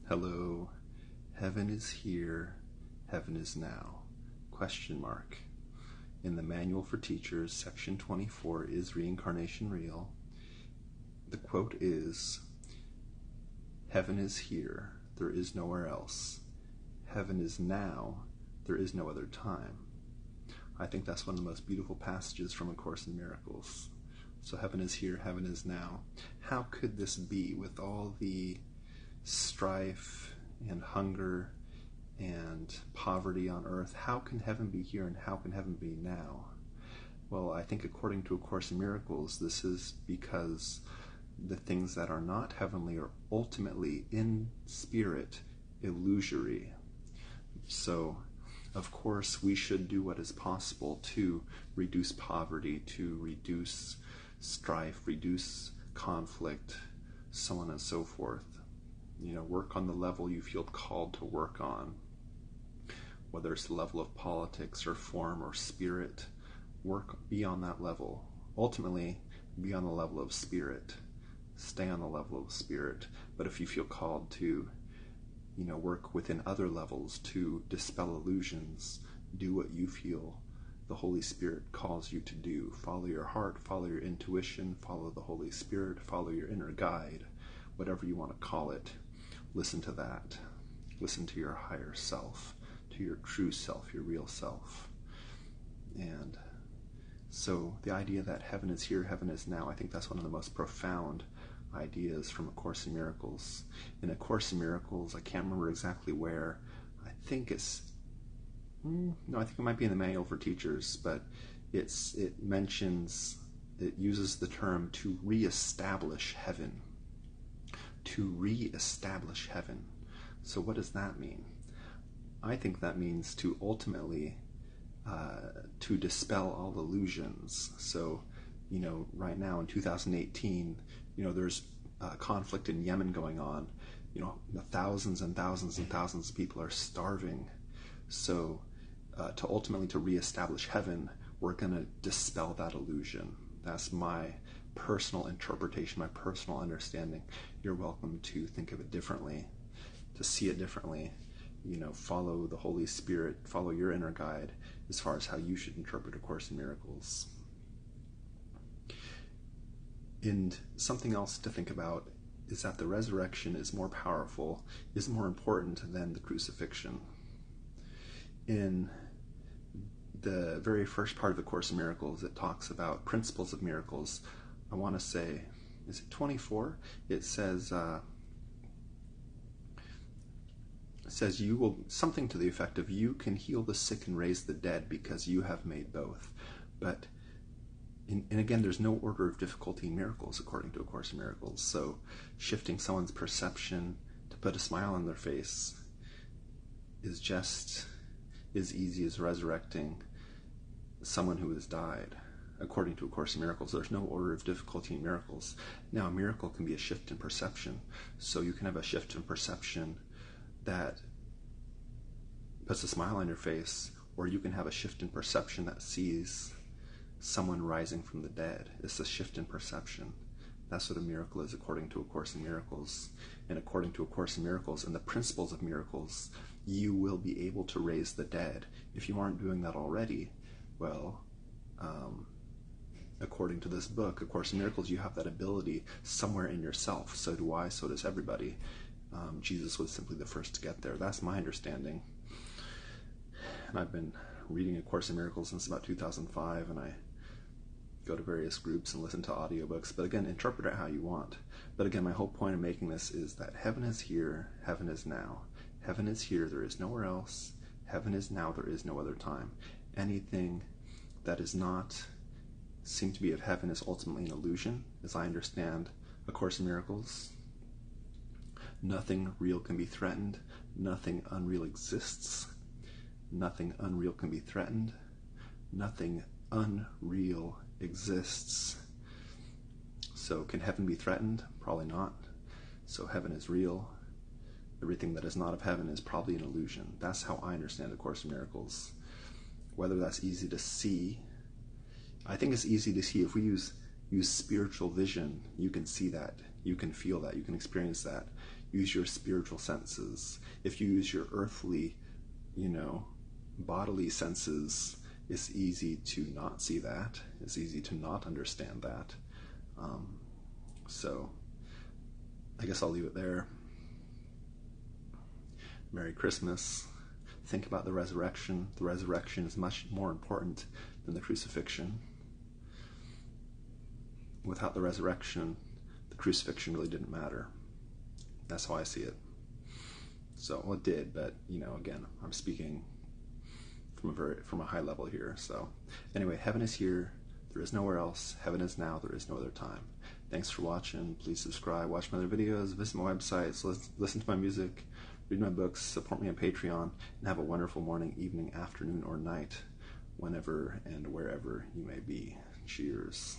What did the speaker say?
Hello, heaven is here, heaven is now, question mark. In the Manual for Teachers, section 24, Is Reincarnation Real? The quote is, heaven is here, there is nowhere else. Heaven is now, there is no other time. I think that's one of the most beautiful passages from A Course in Miracles. So heaven is here, heaven is now. How could this be with all the strife and hunger and poverty on earth? How can heaven be here and how can heaven be now? Well, I think according to A Course in Miracles, this is because the things that are not heavenly are ultimately in spirit illusory. So, of course, we should do what is possible to reduce poverty, to reduce strife, reduce conflict, so on and so forth. Work on the level you feel called to work on, whether it's the level of politics or form or spirit. Be on that level. Ultimately, be on the level of spirit. Stay on the level of spirit. But if you feel called to, work within other levels to dispel illusions, do what you feel the Holy Spirit calls you to do. Follow your heart, follow your intuition, follow the Holy Spirit, follow your inner guide, whatever you want to call it. Listen to that. Listen to your higher self, to your true self, your real self. And so the idea that heaven is here, heaven is now, I think that's one of the most profound ideas from A Course in Miracles. In A Course in Miracles, I can't remember exactly where, I think it might be in the Manual for Teachers, but it uses the term to reestablish heaven. To reestablish heaven. So what does that mean? I think that means to ultimately to dispel all illusions. So, right now in 2018, there's conflict in Yemen going on. Thousands and thousands and thousands of people are starving. So, to reestablish heaven, we're going to dispel that illusion. That's my personal interpretation, my personal understanding. You're welcome to think of it differently, to see it differently. Follow the Holy Spirit, follow your inner guide as far as how you should interpret A Course in Miracles. And something else to think about is that the resurrection is more powerful, is more important than the crucifixion. In the very first part of A Course in Miracles, it talks about principles of miracles. I want to say, is it 24? It says you will, something to the effect of, you can heal the sick and raise the dead because you have made both. But, and again, there's no order of difficulty in miracles according to A Course in Miracles. So shifting someone's perception to put a smile on their face is just as easy as resurrecting someone who has died. According to A Course in Miracles, there's no order of difficulty in miracles. Now, a miracle can be a shift in perception. So you can have a shift in perception that puts a smile on your face, or you can have a shift in perception that sees someone rising from the dead. It's a shift in perception. That's what a miracle is according to A Course in Miracles. And according to A Course in Miracles and the principles of miracles, you will be able to raise the dead. If you aren't doing that already, well, according to this book, A Course in Miracles, you have that ability somewhere in yourself. So do I, so does everybody. Jesus was simply the first to get there. That's my understanding. And I've been reading A Course in Miracles since about 2005, and I go to various groups and listen to audiobooks. But again, interpret it how you want. But again, my whole point of making this is that heaven is here, heaven is now. Heaven is here, there is nowhere else. Heaven is now, there is no other time. Anything that is not seem to be of heaven is ultimately an illusion, as I understand A Course in Miracles. Nothing real can be threatened. Nothing unreal exists. Nothing unreal can be threatened. Nothing unreal exists. So can heaven be threatened? Probably not. So heaven is real. Everything that is not of heaven is probably an illusion. That's how I understand A Course in Miracles. Whether that's easy to see, I think it's easy to see. If we use spiritual vision, you can see that, you can feel that, you can experience that. use your spiritual senses. If you use your earthly, bodily senses, it's easy to not see that. It's easy to not understand that. So I guess I'll leave it there. Merry Christmas. Think about the resurrection. The resurrection is much more important than the crucifixion. Without the resurrection, the crucifixion really didn't matter. That's how I see it. So, well, it did, but, again, I'm speaking from a high level here. So, anyway, heaven is here. There is nowhere else. Heaven is now. There is no other time. Thanks for watching. Please subscribe, watch my other videos, visit my websites, listen to my music, read my books, support me on Patreon, and have a wonderful morning, evening, afternoon, or night, whenever and wherever you may be. Cheers.